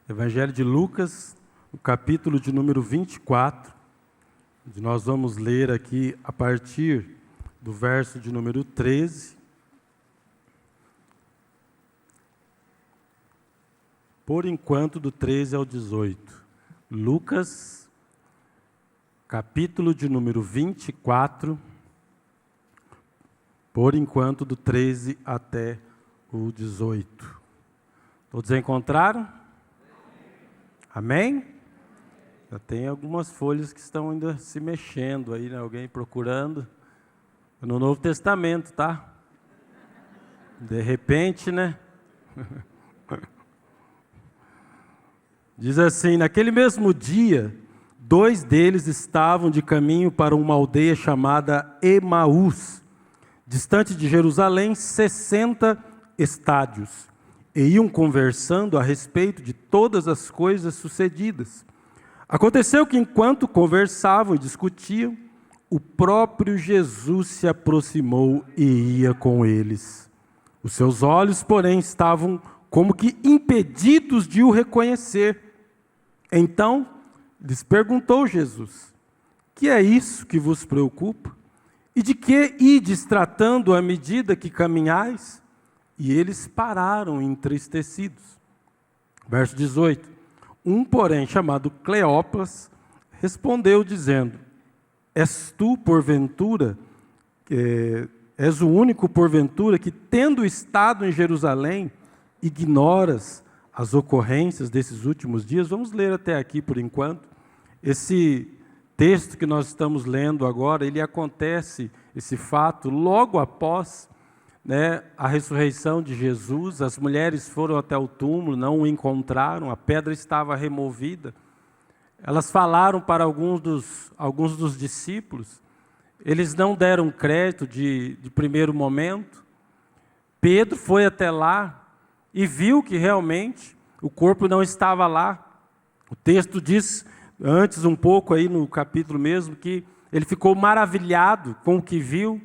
Evangelho de Lucas, o capítulo de número 24, onde nós vamos ler aqui a partir do verso de número 13. Por enquanto, do 13 ao 18. Lucas, capítulo de número 24, por enquanto, do 13 até o 18. Todos encontraram? Amém? Já tem algumas folhas que estão ainda se mexendo aí, né? Alguém procurando. No Novo Testamento, tá? De repente, né? Diz assim: naquele mesmo dia, 2 deles estavam de caminho para uma aldeia chamada Emaús, distante de Jerusalém 60 estádios, e iam conversando a respeito de todas as coisas sucedidas. Aconteceu que, enquanto conversavam e discutiam, o próprio Jesus se aproximou e ia com eles. Os seus olhos, porém, estavam como que impedidos de o reconhecer. Então, lhes perguntou Jesus: que é isso que vos preocupa? E de que ides tratando à medida que caminhais? E eles pararam entristecidos. Verso 18. Um, porém, chamado Cleopas, respondeu dizendo: és tu, porventura, és o único, porventura, que, tendo estado em Jerusalém, ignoras as ocorrências desses últimos dias? Vamos ler até aqui por enquanto. Esse texto que nós estamos lendo agora, ele acontece, esse fato, logo após, a ressurreição de Jesus. As mulheres foram até o túmulo, não o encontraram, a pedra estava removida. Elas falaram para alguns dos discípulos, eles não deram crédito de primeiro momento. Pedro foi até lá e viu que realmente o corpo não estava lá. O texto diz, antes um pouco aí no capítulo mesmo, que ele ficou maravilhado com o que viu,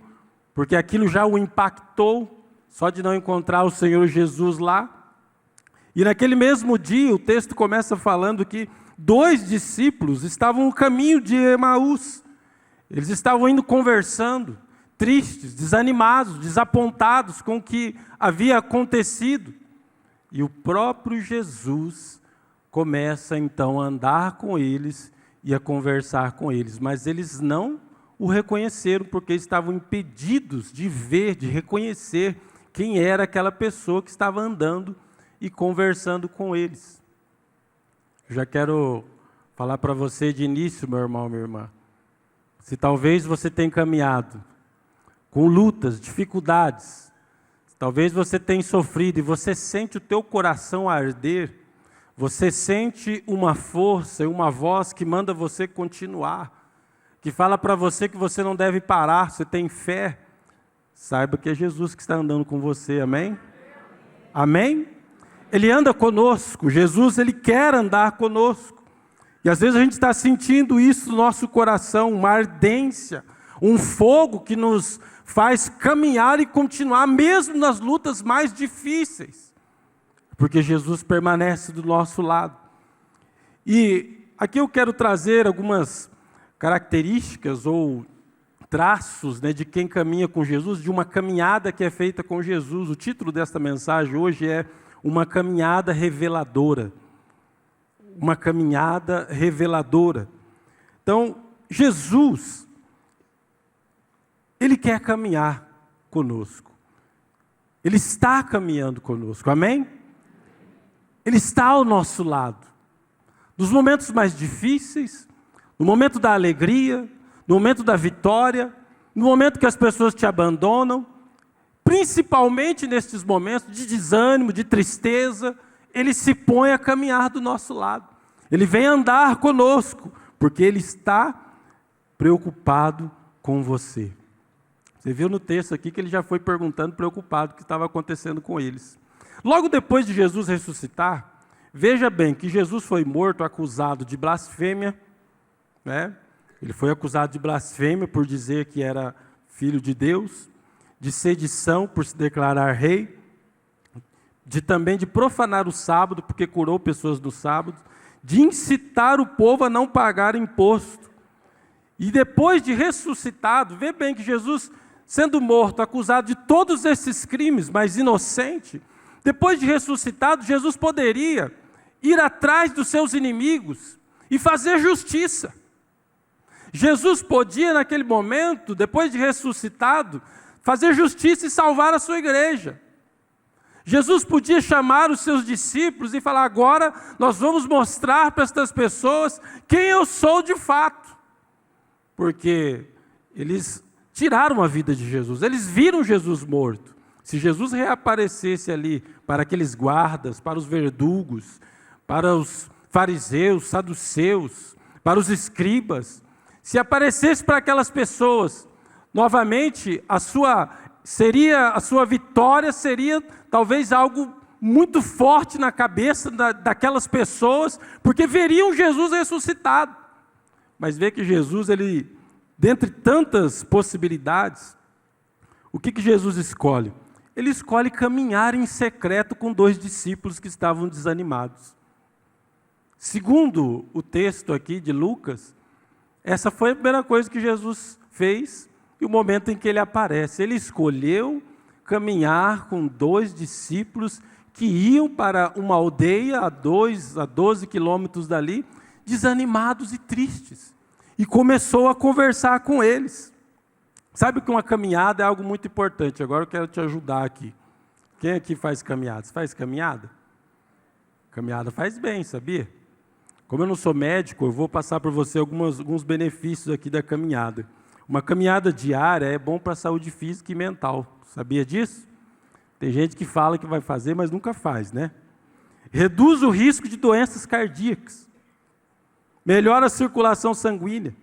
porque aquilo já o impactou, só de não encontrar o Senhor Jesus lá. E naquele mesmo dia, o texto começa falando que 2 discípulos estavam no caminho de Emaús. Eles estavam indo conversando, tristes, desanimados, desapontados com o que havia acontecido. E o próprio Jesus começa então a andar com eles e a conversar com eles. Mas eles não o reconheceram, porque estavam impedidos de ver, de reconhecer quem era aquela pessoa que estava andando e conversando com eles. Já quero falar para você de início, meu irmão, minha irmã. Se talvez você tenha caminhado com lutas, dificuldades, talvez você tenha sofrido e você sente o teu coração arder, você sente uma força e uma voz que manda você continuar, que fala para você que você não deve parar, você tem fé, saiba que é Jesus que está andando com você, amém? Amém? Ele anda conosco, Jesus, Ele quer andar conosco. E às vezes a gente está sentindo isso no nosso coração, uma ardência, um fogo que nos faz caminhar e continuar, mesmo nas lutas mais difíceis, porque Jesus permanece do nosso lado. E aqui eu quero trazer algumas características ou traços, de quem caminha com Jesus, de uma caminhada que é feita com Jesus. O título desta mensagem hoje é uma caminhada reveladora. Uma caminhada reveladora. Então, Jesus, Ele quer caminhar conosco. Ele está caminhando conosco, amém? Ele está ao nosso lado. Nos momentos mais difíceis, no momento da alegria, no momento da vitória, no momento que as pessoas te abandonam, principalmente nesses momentos de desânimo, de tristeza, Ele se põe a caminhar do nosso lado. Ele vem andar conosco, porque Ele está preocupado com você. Você viu no texto aqui que Ele já foi perguntando, preocupado, o que estava acontecendo com eles. Logo depois de Jesus ressuscitar, veja bem que Jesus foi morto, acusado de blasfêmia, Ele foi acusado de blasfêmia por dizer que era filho de Deus, de sedição por se declarar rei, também de profanar o sábado, porque curou pessoas no sábado, de incitar o povo a não pagar imposto. E depois de ressuscitado, vê bem que Jesus, sendo morto, acusado de todos esses crimes, mas inocente, depois de ressuscitado, Jesus poderia ir atrás dos seus inimigos e fazer justiça. Jesus podia, naquele momento, depois de ressuscitado, fazer justiça e salvar a sua igreja. Jesus podia chamar os seus discípulos e falar: agora nós vamos mostrar para estas pessoas quem eu sou de fato. Porque eles tiraram a vida de Jesus, eles viram Jesus morto. Se Jesus reaparecesse ali para aqueles guardas, para os verdugos, para os fariseus, saduceus, para os escribas, se aparecesse para aquelas pessoas, novamente a sua vitória seria talvez algo muito forte na cabeça daquelas pessoas, porque veriam Jesus ressuscitado. Mas vê que Jesus, dentre tantas possibilidades, o que Jesus escolhe? Ele escolhe caminhar em secreto com 2 discípulos que estavam desanimados. Segundo o texto aqui de Lucas, essa foi a primeira coisa que Jesus fez e o momento em que ele aparece. Ele escolheu caminhar com 2 discípulos que iam para uma aldeia a 12 quilômetros dali, desanimados e tristes. E começou a conversar com eles. Sabe que uma caminhada é algo muito importante. Agora eu quero te ajudar aqui. Quem aqui faz caminhada? Você faz caminhada? Caminhada faz bem, sabia? Como eu não sou médico, eu vou passar para você alguns benefícios aqui da caminhada. Uma caminhada diária é bom para a saúde física e mental. Sabia disso? Tem gente que fala que vai fazer, mas nunca faz, né? Reduz o risco de doenças cardíacas. Melhora a circulação sanguínea.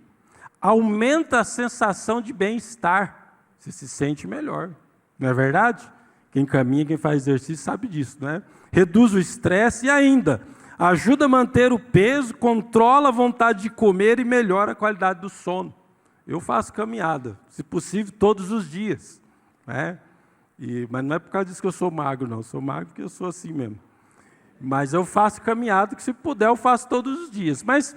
Aumenta a sensação de bem-estar. Você se sente melhor. Não é verdade? Quem caminha, quem faz exercício sabe disso, né? Reduz o estresse e ainda ajuda a manter o peso, controla a vontade de comer e melhora a qualidade do sono. Eu faço caminhada, se possível, todos os dias. Né? Mas não é por causa disso que eu sou magro, não. Eu sou magro porque eu sou assim mesmo. Mas eu faço caminhada, que se puder eu faço todos os dias. Mas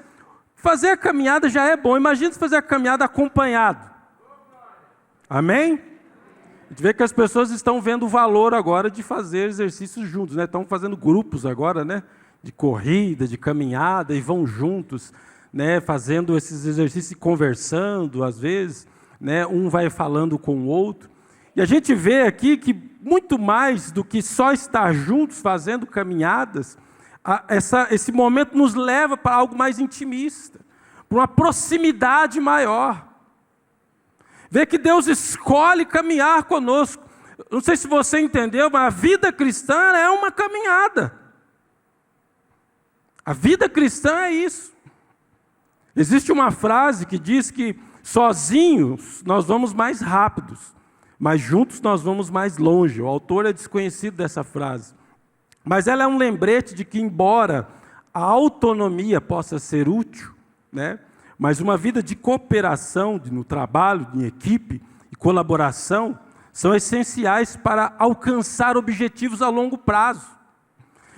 fazer a caminhada já é bom. Imagina se fazer a caminhada acompanhado. Amém? A gente vê que as pessoas estão vendo o valor agora de fazer exercícios juntos. Né? Estão fazendo grupos agora, né? De corrida, de caminhada, e vão juntos, né? Fazendo esses exercícios e conversando, às esse, né? Um vai falando com o outro. E a gente vê aqui que muito mais do que só estar juntos fazendo caminhadas, esse momento nos leva para algo mais intimista, para uma proximidade maior. Vê que Deus escolhe caminhar conosco. Não sei se você entendeu, mas a vida cristã é uma caminhada. A vida cristã é isso. Existe uma frase que diz que sozinhos nós vamos mais rápidos, mas juntos nós vamos mais longe. O autor é desconhecido dessa frase. Mas ela é um lembrete de que, embora a autonomia possa ser útil, né, mas uma vida de cooperação no trabalho, em equipe e colaboração, são essenciais para alcançar objetivos a longo prazo.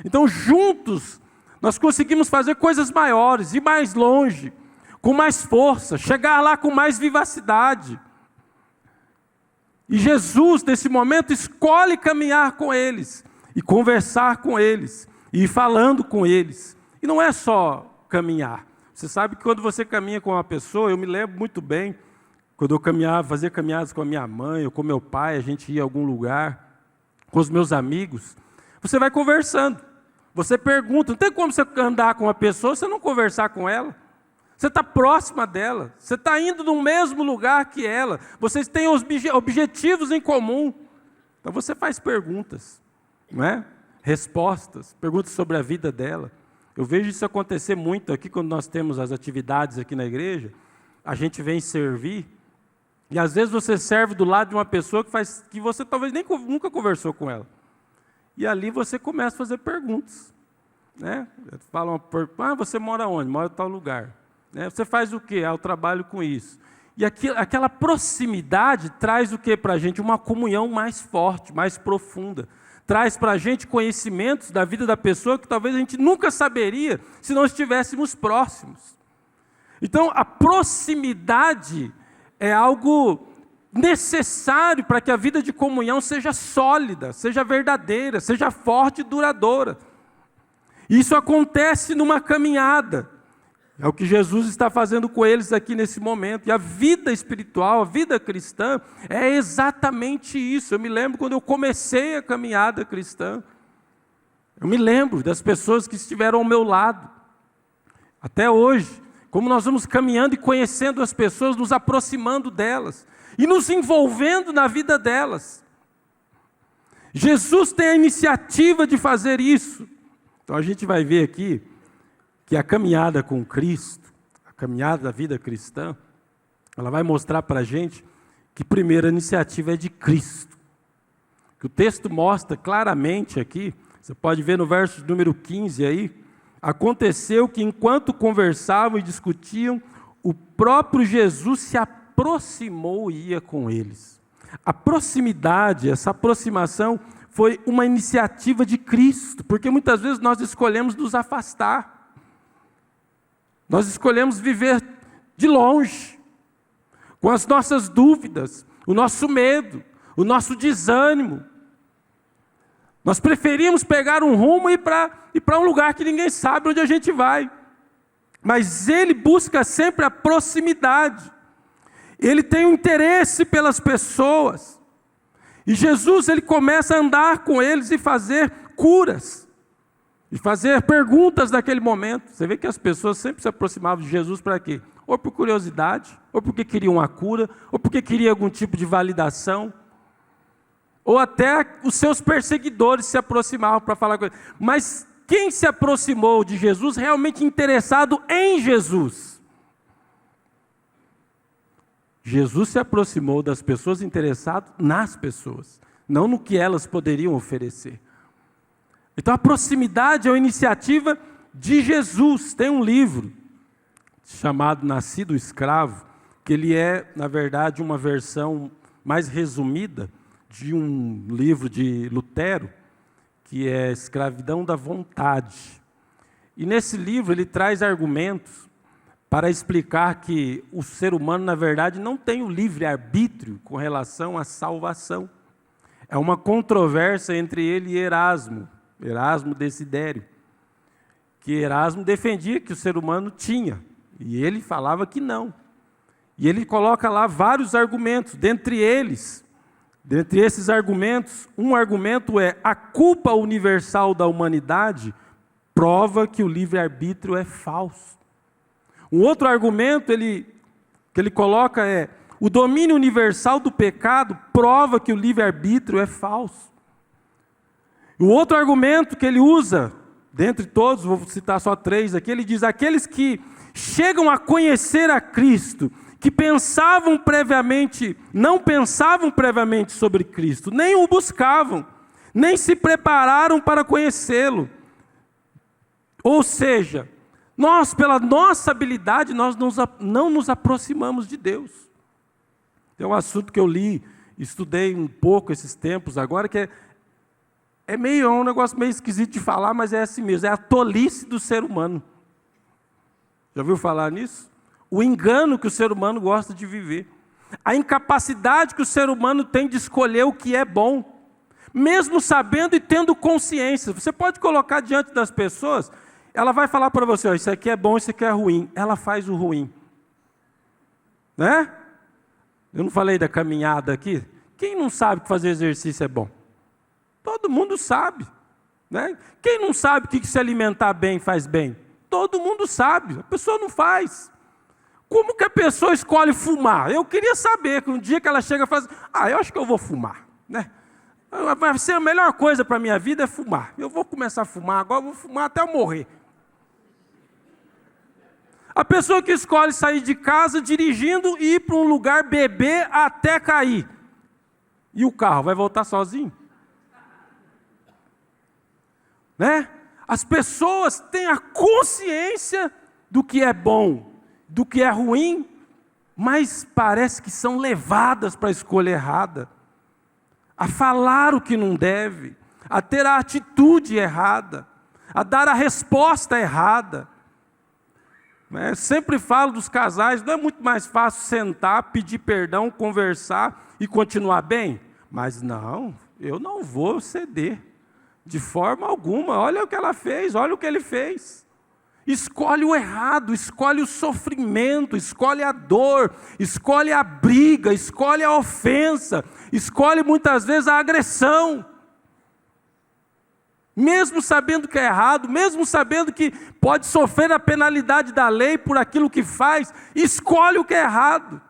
Então, juntos, nós conseguimos fazer coisas maiores, ir mais longe, com mais força, chegar lá com mais vivacidade. E Jesus, nesse momento, escolhe caminhar com eles, e conversar com eles, e ir falando com eles. E não é só caminhar. Você sabe que quando você caminha com uma pessoa, eu me lembro muito bem, quando eu caminhava, fazia caminhadas com a minha mãe, ou com meu pai, a gente ia a algum lugar, com os meus amigos, você vai conversando. Você pergunta, não tem como você andar com uma pessoa, você não conversar com ela. Você está próxima dela, você está indo no mesmo lugar que ela, vocês têm objetivos em comum. Então você faz perguntas, não é? Respostas, perguntas sobre a vida dela. Eu vejo isso acontecer muito aqui quando nós temos as atividades aqui na igreja. A gente vem servir, e às vezes você serve do lado de uma pessoa que você talvez nunca conversou com ela. E ali você começa a fazer perguntas. Né? Falam, você mora onde? Mora em tal lugar. Né? Você faz o quê? Eu trabalho com isso. E aquela proximidade traz o quê para a gente? Uma comunhão mais forte, mais profunda. traz para a gente conhecimentos da vida da pessoa que talvez a gente nunca saberia se não estivéssemos próximos. Então, a proximidade é algo necessário para que a vida de comunhão seja sólida, seja verdadeira, seja forte e duradoura. Isso acontece numa caminhada. É o que Jesus está fazendo com eles aqui nesse momento. E a vida espiritual, a vida cristã, é exatamente isso. Eu me lembro quando eu comecei a caminhada cristã. Eu me lembro das pessoas que estiveram ao meu lado. Até hoje, como nós vamos caminhando e conhecendo as pessoas, nos aproximando delas e nos envolvendo na vida delas. Jesus tem a iniciativa de fazer isso. Então a gente vai ver aqui que a caminhada com Cristo, a caminhada da vida cristã, ela vai mostrar para a gente que primeiro a iniciativa é de Cristo. Que o texto mostra claramente aqui, você pode ver no verso número 15 aí, aconteceu que enquanto conversavam e discutiam, o próprio Jesus se aproximou e ia com eles. A proximidade, essa aproximação foi uma iniciativa de Cristo, porque muitas vezes nós escolhemos nos afastar. Nós escolhemos viver de longe, com as nossas dúvidas, o nosso medo, o nosso desânimo. Nós preferimos pegar um rumo e ir para um lugar que ninguém sabe onde a gente vai. Mas Ele busca sempre a proximidade. Ele tem um interesse pelas pessoas. E Jesus, Ele começa a andar com eles e fazer curas. E fazer perguntas naquele momento. Você vê que as pessoas sempre se aproximavam de Jesus para quê? Ou por curiosidade, ou porque queriam uma cura, ou porque queriam algum tipo de validação. Ou até os seus perseguidores se aproximavam para falar com ele. Mas quem se aproximou de Jesus realmente interessado em Jesus? Jesus se aproximou das pessoas interessadas nas pessoas, não no que elas poderiam oferecer. Então a proximidade é uma iniciativa de Jesus. Tem um livro chamado Nascido Escravo, que ele é, na verdade, uma versão mais resumida de um livro de Lutero, que é Escravidão da Vontade. E nesse livro ele traz argumentos para explicar que o ser humano, na verdade, não tem o livre-arbítrio com relação à salvação. É uma controvérsia entre ele e Erasmo Desidério, que Erasmo defendia que o ser humano tinha, e ele falava que não. E ele coloca lá vários argumentos, dentre esses argumentos, um argumento é: a culpa universal da humanidade prova que o livre-arbítrio é falso. Um outro argumento que ele coloca é: o domínio universal do pecado prova que o livre-arbítrio é falso. O outro argumento que ele usa, dentre todos, vou citar só 3 aqui, ele diz: aqueles que chegam a conhecer a Cristo, que não pensavam previamente sobre Cristo, nem o buscavam, nem se prepararam para conhecê-lo. Ou seja, nós, pela nossa habilidade, nós não nos aproximamos de Deus. Tem um assunto que eu li, estudei um pouco esses tempos agora, que é um negócio meio esquisito de falar, mas é assim mesmo, é a tolice do ser humano. Já ouviu falar nisso? O engano que o ser humano gosta de viver. A incapacidade que o ser humano tem de escolher o que é bom, mesmo sabendo e tendo consciência. Você pode colocar diante das pessoas, ela vai falar para você: isso aqui é bom, isso aqui é ruim. Ela faz o ruim. Né? Eu não falei da caminhada aqui? Quem não sabe que fazer exercício é bom? Todo mundo sabe. Né? Quem não sabe que se alimentar bem faz bem? Todo mundo sabe, a pessoa não faz. Como que a pessoa escolhe fumar? Eu queria saber, que um dia que ela chega e fala assim: eu acho que eu vou fumar. Né? Vai ser a melhor coisa para a minha vida é fumar. Eu vou começar a fumar agora, eu vou fumar até eu morrer. A pessoa que escolhe sair de casa dirigindo e ir para um lugar beber até cair. E o carro vai voltar sozinho? Né? As pessoas têm a consciência do que é bom, do que é ruim, mas parece que são levadas para a escolha errada, a falar o que não deve, a ter a atitude errada, a dar a resposta errada. Sempre falo dos casais, não é muito mais fácil sentar, pedir perdão, conversar e continuar bem? Mas não, eu não vou ceder, de forma alguma. Olha o que ela fez, olha o que ele fez. Escolhe o errado, escolhe o sofrimento, escolhe a dor, escolhe a briga, escolhe a ofensa, escolhe muitas vezes a agressão. Mesmo sabendo que é errado, mesmo sabendo que pode sofrer a penalidade da lei por aquilo que faz, escolhe o que é errado.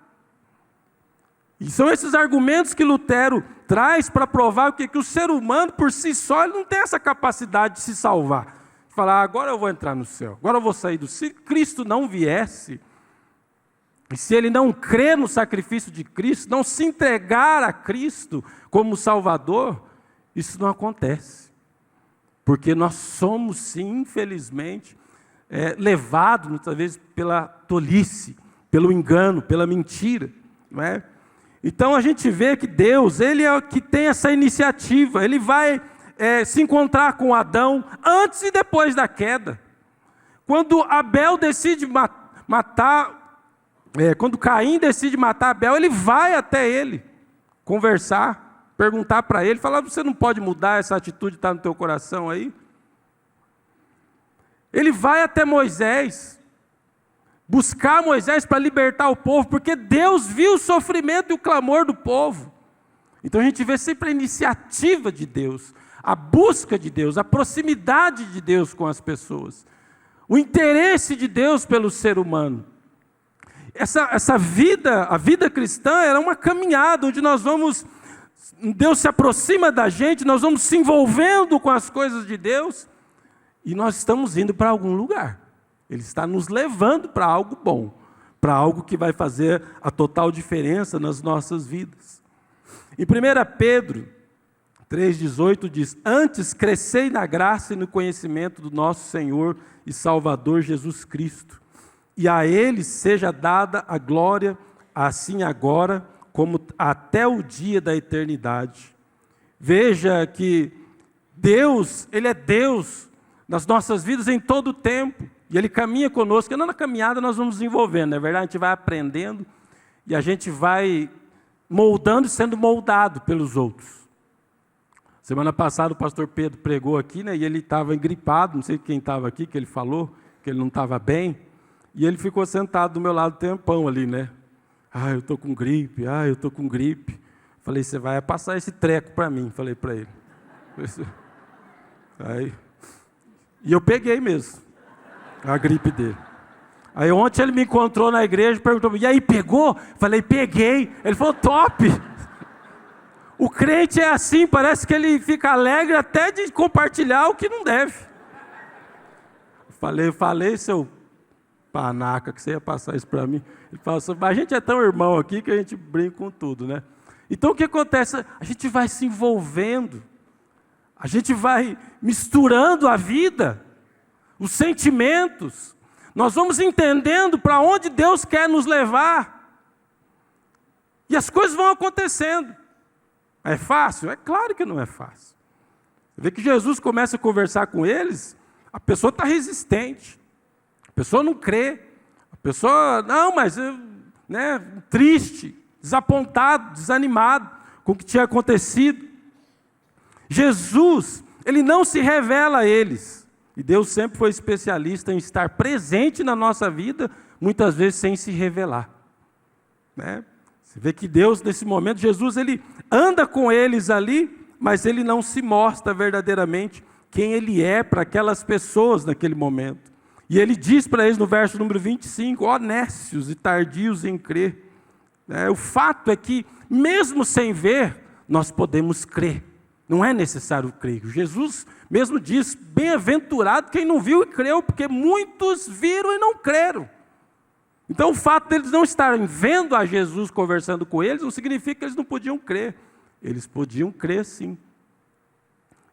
E são esses argumentos que Lutero traz para provar que o ser humano por si só ele não tem essa capacidade de se salvar. De falar, agora eu vou entrar no céu, agora eu vou sair do céu. Se Cristo não viesse, e se ele não crer no sacrifício de Cristo, não se entregar a Cristo como Salvador, isso não acontece. Porque nós somos, sim, infelizmente, levados, muitas vezes, pela tolice, pelo engano, pela mentira. Não é? Então, a gente vê que Deus, Ele é o que tem essa iniciativa. Ele vai se encontrar com Adão antes e depois da queda. Quando Abel decide matar, quando Caim decide matar Abel, ele vai até ele conversar, perguntar para ele, falar, você não pode mudar essa atitude que está no teu coração aí? Ele vai até Moisés, buscar Moisés para libertar o povo, porque Deus viu o sofrimento e o clamor do povo. Então a gente vê sempre a iniciativa de Deus, a busca de Deus, a proximidade de Deus com as pessoas, o interesse de Deus pelo ser humano. Essa vida, a vida cristã, era uma caminhada onde nós vamos... Deus se aproxima da gente, nós vamos se envolvendo com as coisas de Deus e nós estamos indo para algum lugar. Ele está nos levando para algo bom, para algo que vai fazer a total diferença nas nossas vidas. Em 1 Pedro 3,18 diz, antes crescei na graça e no conhecimento do nosso Senhor e Salvador Jesus Cristo, e a Ele seja dada a glória, assim agora, como até o dia da eternidade. Veja que Deus, Ele é Deus nas nossas vidas em todo o tempo, e Ele caminha conosco, e na caminhada nós vamos desenvolvendo, não é verdade? A gente vai aprendendo, e a gente vai moldando e sendo moldado pelos outros. Semana passada o pastor Pedro pregou aqui, né, e ele estava engripado, não sei quem estava aqui, que ele falou, que ele não estava bem, e ele ficou sentado do meu lado um tempão ali, né? Eu estou com gripe, eu estou com gripe. Falei, você vai passar esse treco para mim, falei para ele. E eu peguei mesmo a gripe dele. Aí ontem ele me encontrou na igreja e perguntou, e aí, pegou? Falei, peguei. Ele falou, top. O crente é assim, parece que ele fica alegre até de compartilhar o que não deve. Falei, seu panaca, que você ia passar isso para mim. Ele falou assim, mas a gente é tão irmão aqui que a gente brinca com tudo, né? Então o que acontece? A gente vai se envolvendo, a gente vai misturando a vida, os sentimentos, nós vamos entendendo para onde Deus quer nos levar, e as coisas vão acontecendo. É fácil? É claro que não é fácil. Você vê que Jesus começa a conversar com eles, a pessoa está resistente, a pessoa não crê, a pessoa, não, mas, né, triste, desapontado, desanimado com o que tinha acontecido. Jesus, Ele não se revela a eles, e Deus sempre foi especialista em estar presente na nossa vida, muitas vezes sem se revelar, né? Você vê que Deus, nesse momento, Jesus, Ele anda com eles ali, mas Ele não se mostra verdadeiramente quem Ele é para aquelas pessoas naquele momento. E Ele diz para eles no verso número 25, ó nécios e tardios em crer. O fato é que, mesmo sem ver, nós podemos crer. Não é necessário crer. Jesus mesmo diz, bem-aventurado quem não viu e creu, porque muitos viram e não creram. Então o fato deles não estarem vendo a Jesus conversando com eles, não significa que eles não podiam crer. Eles podiam crer sim,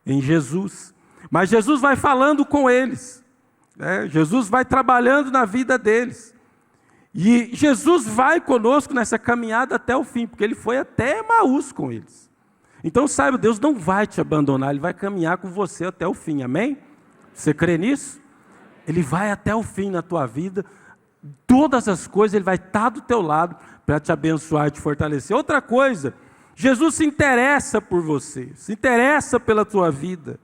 em Jesus. Mas Jesus vai falando com eles, né? Jesus vai trabalhando na vida deles. E Jesus vai conosco nessa caminhada até o fim, porque Ele foi até Emaús com eles. Então saiba, Deus não vai te abandonar, Ele vai caminhar com você até o fim, amém? Você crê nisso? Ele vai até o fim na tua vida, todas as coisas Ele vai estar do teu lado para te abençoar e te fortalecer. Outra coisa, Jesus se interessa por você, se interessa pela tua vida,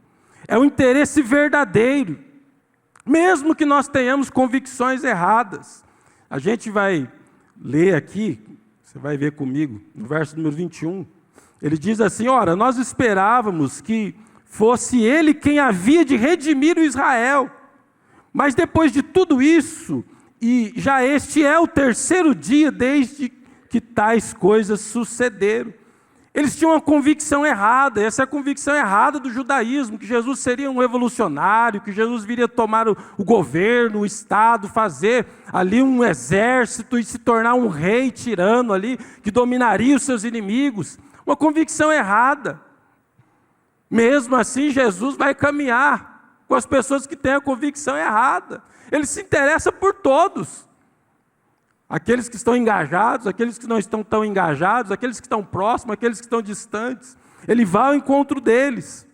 é um interesse verdadeiro, mesmo que nós tenhamos convicções erradas. A gente vai ler aqui, você vai ver comigo, no verso número 21, ele diz assim: ora, nós esperávamos que fosse Ele quem havia de redimir o Israel, mas depois de tudo isso, e já este é o terceiro dia desde que tais coisas sucederam. Eles tinham uma convicção errada, essa é a convicção errada do judaísmo, que Jesus seria um revolucionário, que Jesus viria tomar o governo, o Estado, fazer ali um exército e se tornar um rei tirano ali, que dominaria os seus inimigos. Uma convicção errada. Mesmo assim, Jesus vai caminhar com as pessoas que têm a convicção errada. Ele se interessa por todos. Aqueles que estão engajados, aqueles que não estão tão engajados, aqueles que estão próximos, aqueles que estão distantes. Ele vai ao encontro deles.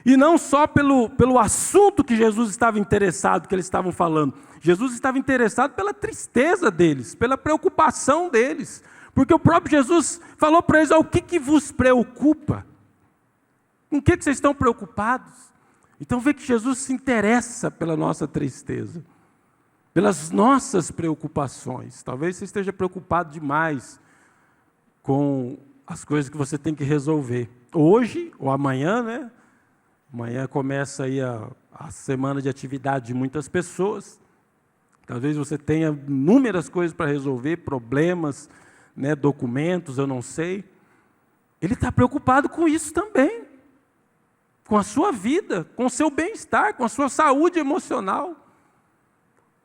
E não só pelo assunto que Jesus estava interessado, que eles estavam falando. Jesus estava interessado pela tristeza deles, pela preocupação deles. Porque o próprio Jesus falou para eles: o que vos preocupa? Com o que vocês estão preocupados? Então vê que Jesus se interessa pela nossa tristeza, pelas nossas preocupações. Talvez você esteja preocupado demais com as coisas que você tem que resolver. Hoje ou amanhã, né? Amanhã começa aí a semana de atividade de muitas pessoas. Talvez você tenha inúmeras coisas para resolver, problemas, né, documentos, eu não sei. Ele está preocupado com isso também. Com a sua vida, com o seu bem-estar, com a sua saúde emocional,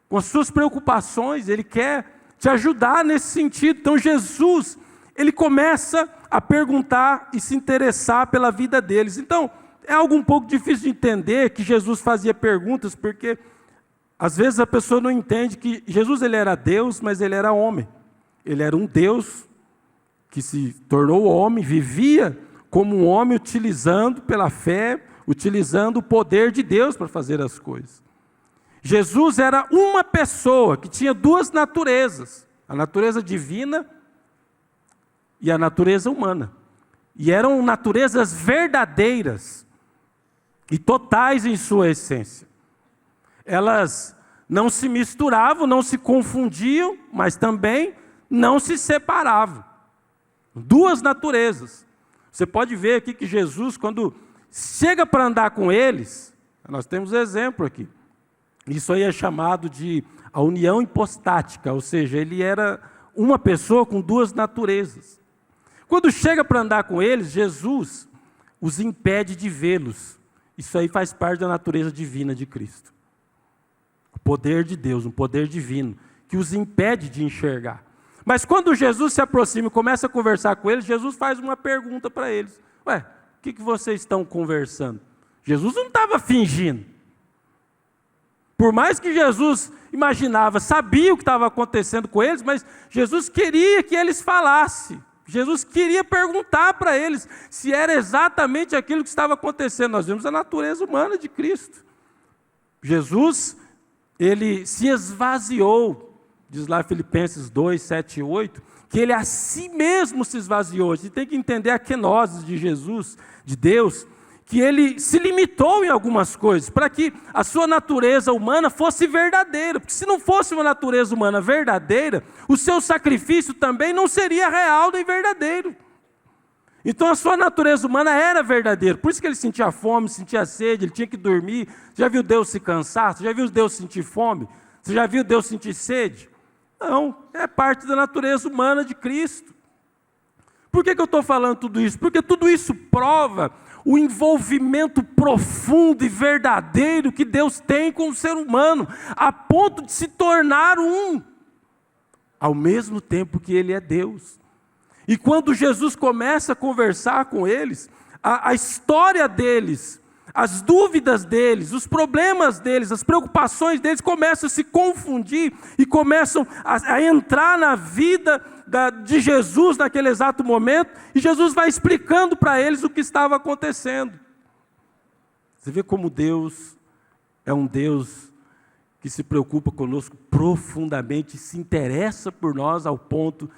com as suas preocupações. Ele quer te ajudar nesse sentido. Então Jesus, ele começa a perguntar e se interessar pela vida deles. Então, é algo um pouco difícil de entender que Jesus fazia perguntas, porque às vezes a pessoa não entende que Jesus, ele era Deus, mas ele era homem. Ele era um Deus que se tornou homem, vivia como um homem, utilizando pela fé, utilizando o poder de Deus para fazer as coisas. Jesus era uma pessoa que tinha duas naturezas, a natureza divina e a natureza humana. E eram naturezas verdadeiras e totais em sua essência. Elas não se misturavam, não se confundiam, mas também não se separavam. Duas naturezas. Você pode ver aqui que Jesus, quando chega para andar com eles, nós temos exemplo aqui. Isso aí é chamado de a união hipostática, ou seja, ele era uma pessoa com duas naturezas. Quando chega para andar com eles, Jesus os impede de vê-los. Isso aí faz parte da natureza divina de Cristo. O poder de Deus, um poder divino, que os impede de enxergar. Mas quando Jesus se aproxima e começa a conversar com eles, Jesus faz uma pergunta para eles. Ué, o que vocês estão conversando? Jesus não estava fingindo. Por mais que Jesus imaginava, sabia o que estava acontecendo com eles, mas Jesus queria que eles falassem. Jesus queria perguntar para eles se era exatamente aquilo que estava acontecendo. Nós vemos a natureza humana de Cristo. Jesus, ele se esvaziou. Diz lá Filipenses 2, 7 e 8, que ele a si mesmo se esvaziou. A gente tem que entender a kenosis de Jesus, de Deus, que ele se limitou em algumas coisas, para que a sua natureza humana fosse verdadeira. Porque se não fosse uma natureza humana verdadeira, o seu sacrifício também não seria real nem verdadeiro. Então a sua natureza humana era verdadeira. Por isso que ele sentia fome, sentia sede, ele tinha que dormir. Você já viu Deus se cansar? Você já viu Deus sentir fome? Você já viu Deus sentir sede? Não, é parte da natureza humana de Cristo. Por que eu estou falando tudo isso? Porque tudo isso prova o envolvimento profundo e verdadeiro que Deus tem com o ser humano, a ponto de se tornar um, ao mesmo tempo que Ele é Deus. E quando Jesus começa a conversar com eles, a história deles, as dúvidas deles, os problemas deles, as preocupações deles começam a se confundir e começam a entrar na vida de Jesus naquele exato momento, e Jesus vai explicando para eles o que estava acontecendo. Você vê como Deus é um Deus que se preocupa conosco profundamente, se interessa por nós ao ponto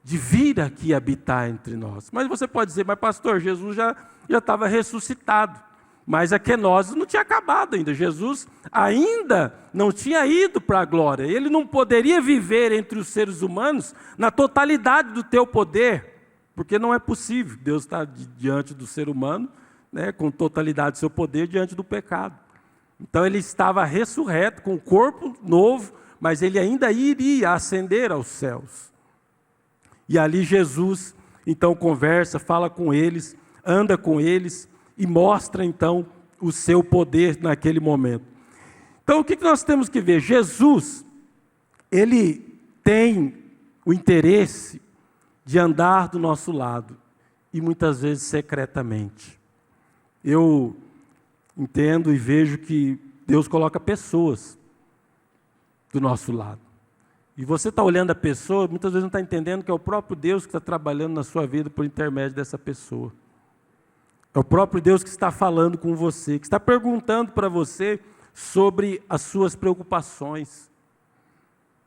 de vir aqui habitar entre nós. Mas você pode dizer, mas pastor, Jesus já estava ressuscitado. Mas a quenose não tinha acabado ainda. Jesus ainda não tinha ido para a glória. Ele não poderia viver entre os seres humanos na totalidade do teu poder, porque não é possível. Deus está diante do ser humano, né, com totalidade do seu poder diante do pecado. Então ele estava ressurreto, com um corpo novo, mas ele ainda iria ascender aos céus. E ali Jesus, então, conversa, fala com eles, anda com eles e mostra, então, o seu poder naquele momento. Então, o que nós temos que ver? Jesus, ele tem o interesse de andar do nosso lado, e muitas vezes secretamente. Eu entendo e vejo que Deus coloca pessoas do nosso lado. E você está olhando a pessoa, muitas vezes não está entendendo que é o próprio Deus que está trabalhando na sua vida por intermédio dessa pessoa. É o próprio Deus que está falando com você, que está perguntando para você sobre as suas preocupações.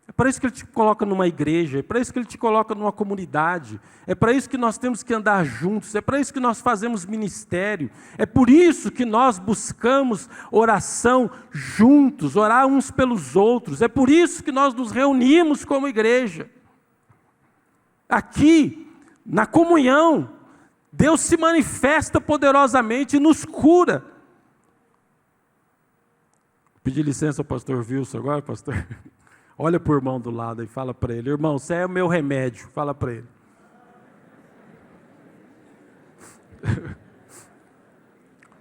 É para isso que Ele te coloca numa igreja, é para isso que Ele te coloca numa comunidade, é para isso que nós temos que andar juntos, é para isso que nós fazemos ministério, é por isso que nós buscamos oração juntos, orar uns pelos outros, é por isso que nós nos reunimos como igreja. Aqui, na comunhão, Deus se manifesta poderosamente e nos cura. Vou pedir licença ao pastor Wilson agora, pastor. Olha para o irmão do lado e fala para ele, irmão, você é o meu remédio, fala para ele.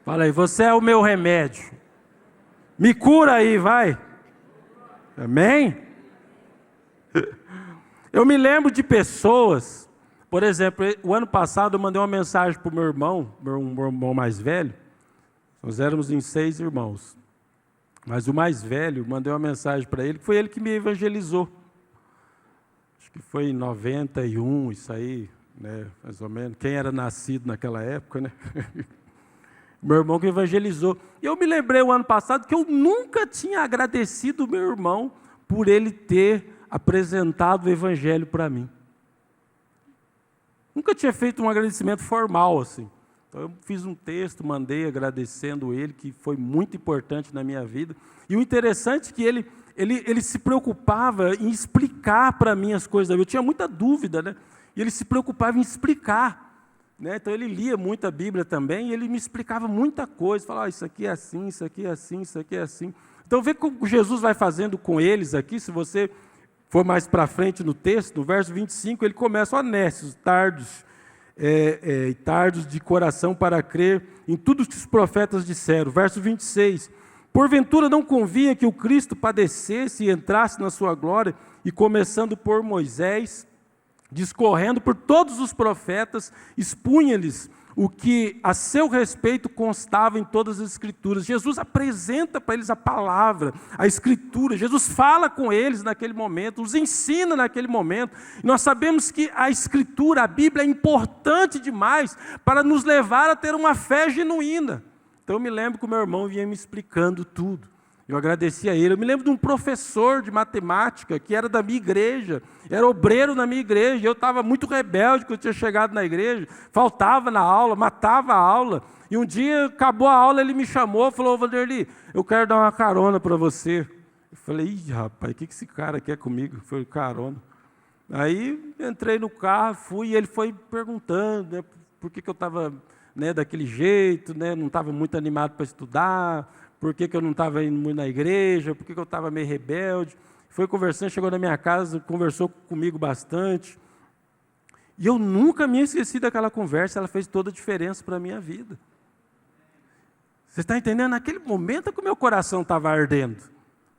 Fala aí, você é o meu remédio. Me cura aí, vai. Amém? Eu me lembro de pessoas, por exemplo, o ano passado eu mandei uma mensagem para o meu irmão mais velho, nós éramos em 6 irmãos. Mas o mais velho, mandei uma mensagem para ele, que foi ele que me evangelizou. Acho que foi em 91, isso aí, né, mais ou menos. Quem era nascido naquela época, né? Meu irmão que evangelizou. E eu me lembrei o ano passado que eu nunca tinha agradecido o meu irmão por ele ter apresentado o evangelho para mim. Nunca tinha feito um agradecimento formal assim. Então eu fiz um texto, mandei agradecendo ele, que foi muito importante na minha vida. E o interessante é que ele se preocupava em explicar para mim as coisas. Eu tinha muita dúvida, né? E ele se preocupava em explicar, né? Então ele lia muito a Bíblia também, e ele me explicava muita coisa. Falava, isso aqui é assim, isso aqui é assim, isso aqui é assim. Então vê como Jesus vai fazendo com eles aqui. Se você for mais para frente no texto, no verso 25, ele começa, honestos, tardos, tardos de coração para crer em tudo que os profetas disseram. Verso 26, porventura não convinha que o Cristo padecesse e entrasse na sua glória, e começando por Moisés, discorrendo por todos os profetas, expunha-lhes o que a seu respeito constava em todas as Escrituras. Jesus apresenta para eles a palavra, a Escritura. Jesus fala com eles naquele momento, os ensina naquele momento. E nós sabemos que a Escritura, a Bíblia, é importante demais para nos levar a ter uma fé genuína. Então eu me lembro que o meu irmão vinha me explicando tudo. Eu agradeci a ele. Eu me lembro de um professor de matemática que era da minha igreja, era obreiro na minha igreja. Eu estava muito rebelde quando eu tinha chegado na igreja, faltava na aula, matava a aula. E um dia, acabou a aula, ele me chamou e falou, Vanderly, eu quero dar uma carona para você. Eu falei, ih, rapaz, o que esse cara quer comigo? Foi carona. Aí entrei no carro, fui, e ele foi perguntando, né, por que eu estava, né, daquele jeito, né, não estava muito animado para estudar, por que eu não estava indo muito na igreja, por que eu estava meio rebelde. Foi conversando, chegou na minha casa, conversou comigo bastante. E eu nunca me esqueci daquela conversa, ela fez toda a diferença para a minha vida. Você está entendendo? Naquele momento é que o meu coração estava ardendo.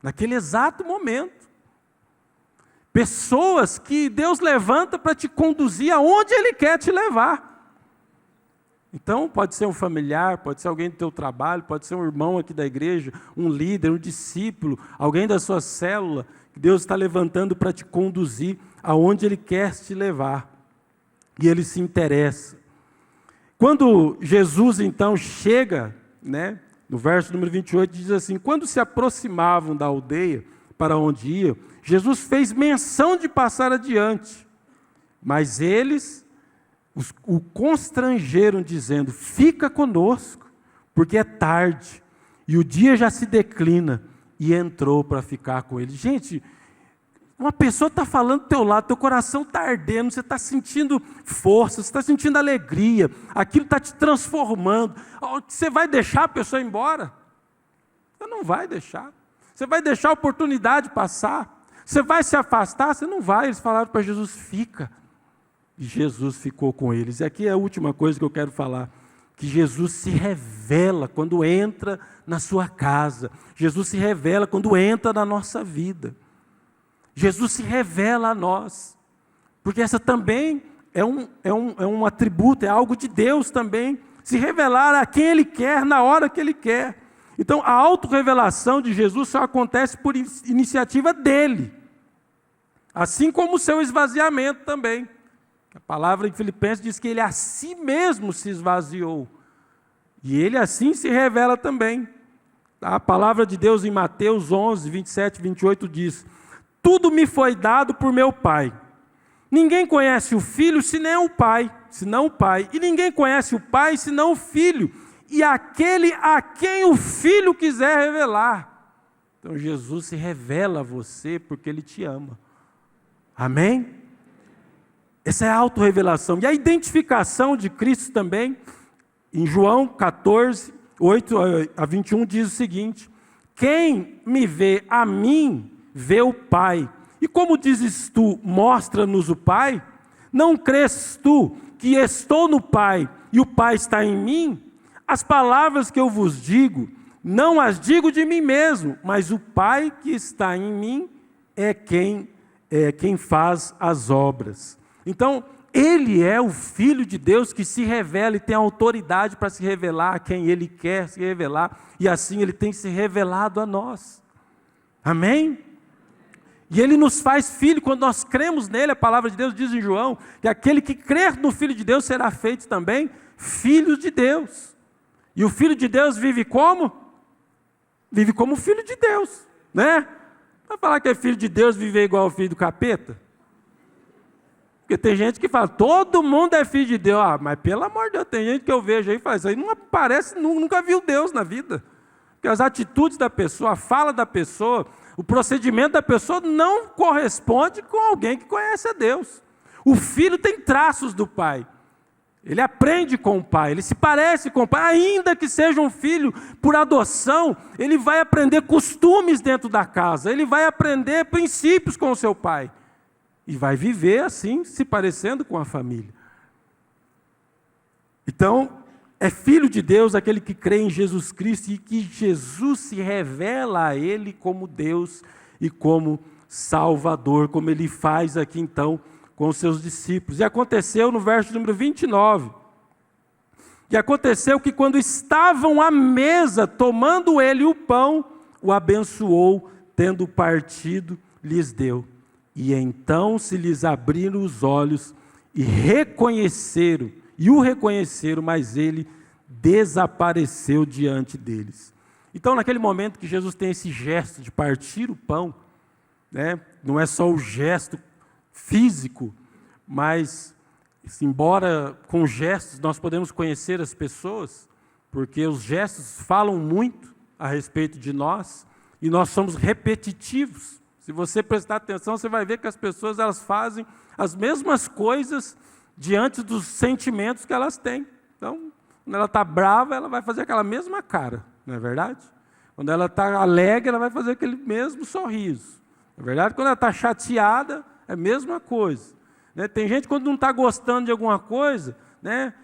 Naquele exato momento. Pessoas que Deus levanta para te conduzir aonde Ele quer te levar. Então, pode ser um familiar, pode ser alguém do teu trabalho, pode ser um irmão aqui da igreja, um líder, um discípulo, alguém da sua célula, que Deus está levantando para te conduzir aonde Ele quer te levar. E Ele se interessa. Quando Jesus, então, chega, no verso número 28, diz assim: quando se aproximavam da aldeia para onde iam, Jesus fez menção de passar adiante, mas eles o constrangeram, dizendo: fica conosco, porque é tarde, e o dia já se declina, e entrou para ficar com eles. Gente, uma pessoa está falando do teu lado, teu coração está ardendo, você está sentindo força, você está sentindo alegria, aquilo está te transformando. Você vai deixar a pessoa ir embora? Você não vai deixar. Você vai deixar a oportunidade passar? Você vai se afastar? Você não vai. Eles falaram para Jesus: fica. E Jesus ficou com eles. E aqui é a última coisa que eu quero falar, que Jesus se revela quando entra na sua casa. Jesus se revela quando entra na nossa vida. Jesus se revela a nós, porque essa também é um atributo, é algo de Deus também, se revelar a quem Ele quer, na hora que Ele quer. Então, a autorrevelação de Jesus só acontece por iniciativa dEle, assim como o seu esvaziamento também. A palavra em Filipenses diz que Ele a si mesmo se esvaziou, e Ele assim se revela também. A palavra de Deus em Mateus 11, 27 e 28 diz: tudo me foi dado por meu Pai. Ninguém conhece o Filho senão o Pai, e ninguém conhece o Pai senão o Filho, e aquele a quem o Filho quiser revelar. Então Jesus se revela a você porque Ele te ama. Amém? Essa é a autorrevelação. E a identificação de Cristo também, em João 14, 8 a 21, diz o seguinte: quem me vê a mim, vê o Pai. E como dizes tu: mostra-nos o Pai? Não crês tu que estou no Pai e o Pai está em mim? As palavras que eu vos digo, não as digo de mim mesmo, mas o Pai que está em mim é quem faz as obras. Então, Ele é o Filho de Deus que se revela e tem autoridade para se revelar a quem Ele quer se revelar, e assim Ele tem se revelado a nós. Amém? E Ele nos faz filho quando nós cremos nele. A palavra de Deus diz em João que aquele que crer no Filho de Deus será feito também filho de Deus. E o Filho de Deus vive como? Vive como filho de Deus, né? Vai falar que é filho de Deus viver igual ao filho do capeta? Porque tem gente que fala: todo mundo é filho de Deus. Mas pelo amor de Deus, tem gente que eu vejo aí e fala: isso aí não aparece, nunca viu Deus na vida. Porque as atitudes da pessoa, a fala da pessoa, o procedimento da pessoa não corresponde com alguém que conhece a Deus. O filho tem traços do pai. Ele aprende com o pai, ele se parece com o pai. Ainda que seja um filho por adoção, ele vai aprender costumes dentro da casa, ele vai aprender princípios com o seu pai. E vai viver assim, se parecendo com a família. Então, é filho de Deus aquele que crê em Jesus Cristo e que Jesus se revela a ele como Deus e como Salvador, como ele faz aqui então com os seus discípulos. E aconteceu no verso número 29. E aconteceu que quando estavam à mesa, tomando ele o pão, o abençoou, tendo partido, lhes deu. E então se lhes abriram os olhos e o reconheceram, mas ele desapareceu diante deles. Então, naquele momento que Jesus tem esse gesto de partir o pão, não é só o gesto físico, mas, embora com gestos nós podemos conhecer as pessoas, porque os gestos falam muito a respeito de nós, e nós somos repetitivos. Se você prestar atenção, você vai ver que as pessoas elas fazem as mesmas coisas diante dos sentimentos que elas têm. Então, quando ela está brava, ela vai fazer aquela mesma cara, não é verdade? Quando ela está alegre, ela vai fazer aquele mesmo sorriso. Não é verdade? Quando ela está chateada, é a mesma coisa. Tem gente, quando não está gostando de alguma coisa,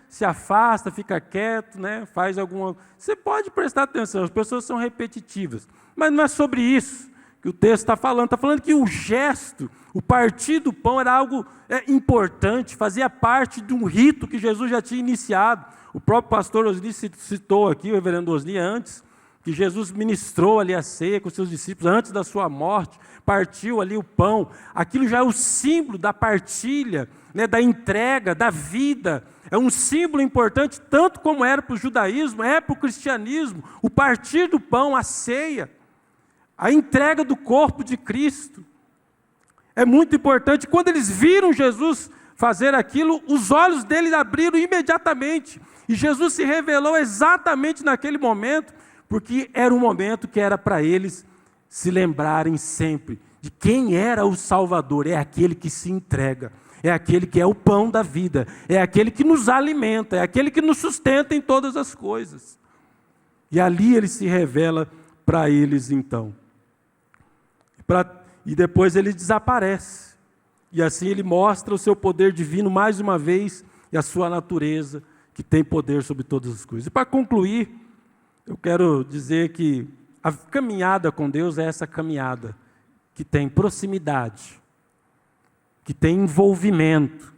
se afasta, fica quieto, faz alguma... Você pode prestar atenção, as pessoas são repetitivas. Mas não é sobre isso que o texto está falando. Está falando que o gesto, o partir do pão era algo importante, fazia parte de um rito que Jesus já tinha iniciado. O próprio pastor Osni citou aqui, o reverendo Osni, antes, que Jesus ministrou ali a ceia com os seus discípulos antes da sua morte, partiu ali o pão. Aquilo já é o símbolo da partilha, né, da entrega, da vida. É um símbolo importante, tanto como era para o judaísmo, é para o cristianismo. O partir do pão, a ceia, a entrega do corpo de Cristo. É muito importante. Quando eles viram Jesus fazer aquilo, os olhos deles abriram imediatamente. E Jesus se revelou exatamente naquele momento, porque era um momento que era para eles se lembrarem sempre de quem era o Salvador. É aquele que se entrega, é aquele que é o pão da vida, é aquele que nos alimenta, é aquele que nos sustenta em todas as coisas. E ali ele se revela para eles então. E depois ele desaparece. E assim ele mostra o seu poder divino mais uma vez e a sua natureza, que tem poder sobre todas as coisas. E para concluir, eu quero dizer que a caminhada com Deus é essa caminhada que tem proximidade, que tem envolvimento,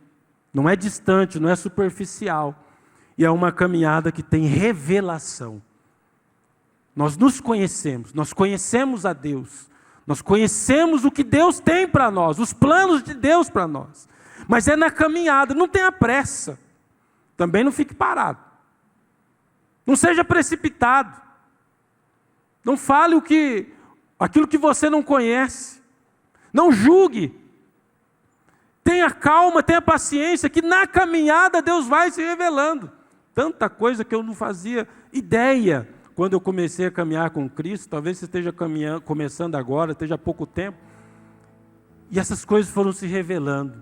não é distante, não é superficial, e é uma caminhada que tem revelação. Nós nos conhecemos, nós conhecemos a Deus, nós conhecemos o que Deus tem para nós, os planos de Deus para nós, mas é na caminhada, não tenha pressa, também não fique parado, não seja precipitado, não fale aquilo que você não conhece, não julgue, tenha calma, tenha paciência, que na caminhada Deus vai se revelando. Tanta coisa que eu não fazia ideia quando eu comecei a caminhar com Cristo. Talvez você esteja começando agora, esteja há pouco tempo. E essas coisas foram se revelando,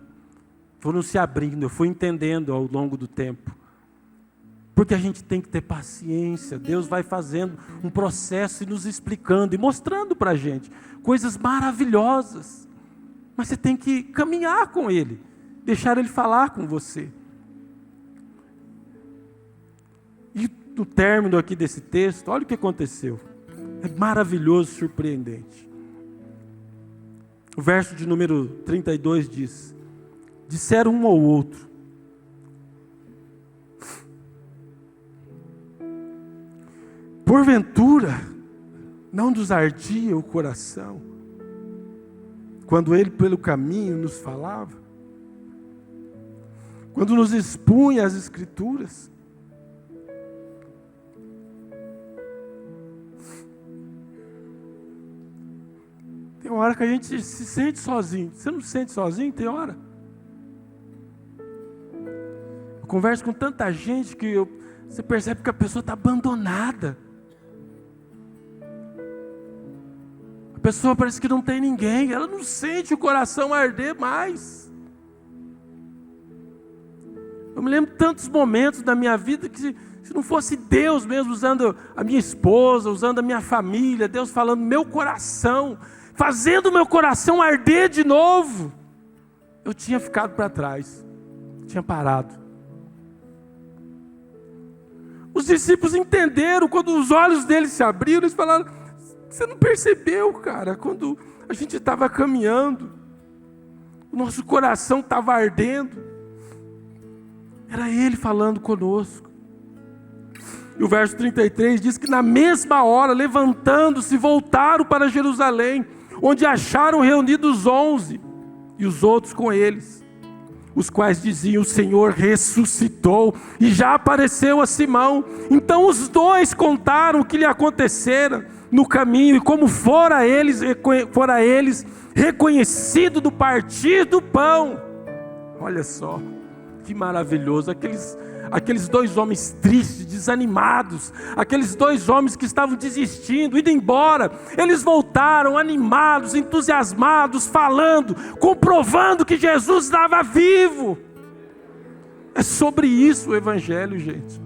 foram se abrindo, eu fui entendendo ao longo do tempo. Porque a gente tem que ter paciência. Deus vai fazendo um processo e nos explicando e mostrando para a gente coisas maravilhosas. Mas você tem que caminhar com Ele, deixar Ele falar com você. E no término aqui desse texto, olha o que aconteceu. É maravilhoso, surpreendente. O verso de número 32 diz: disseram um ao outro: porventura não nos ardia o coração quando Ele pelo caminho nos falava, quando nos expunha as Escrituras? Tem hora que a gente se sente sozinho. Você não se sente sozinho? Tem hora. Eu converso com tanta gente que você percebe que a pessoa está abandonada. A pessoa parece que não tem ninguém, ela não sente o coração arder mais. Eu me lembro de tantos momentos da minha vida que se não fosse Deus mesmo usando a minha esposa, usando a minha família, Deus falando no meu coração, fazendo o meu coração arder de novo, eu tinha ficado para trás, tinha parado. Os discípulos entenderam, quando os olhos deles se abriram, eles falaram: você não percebeu, cara, quando a gente estava caminhando, o nosso coração estava ardendo, era Ele falando conosco. E o verso 33 diz que na mesma hora, levantando-se, voltaram para Jerusalém, onde acharam reunidos 11, e os outros com eles, os quais diziam: o Senhor ressuscitou e já apareceu a Simão. Então os dois contaram o que lhe acontecera no caminho, e como fora eles reconhecido do partir do pão. Olha só, que maravilhoso, aqueles dois homens tristes, desanimados, aqueles dois homens que estavam desistindo, indo embora, eles voltaram animados, entusiasmados, falando, comprovando que Jesus estava vivo. É sobre isso o Evangelho, gente.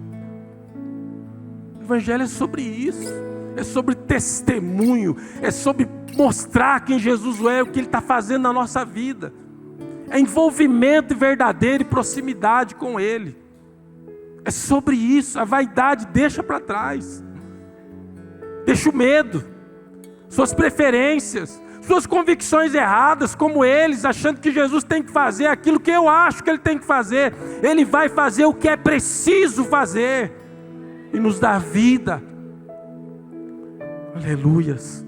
O Evangelho é sobre isso. É sobre testemunho, é sobre mostrar quem Jesus é, o que Ele está fazendo na nossa vida. É envolvimento verdadeiro e proximidade com Ele. É sobre isso. A vaidade deixa para trás, deixa o medo. suas preferências, suas convicções erradas, como eles, achando que Jesus tem que fazer aquilo que eu acho que Ele tem que fazer. Ele vai fazer o que é preciso fazer e nos dar vida. Aleluias.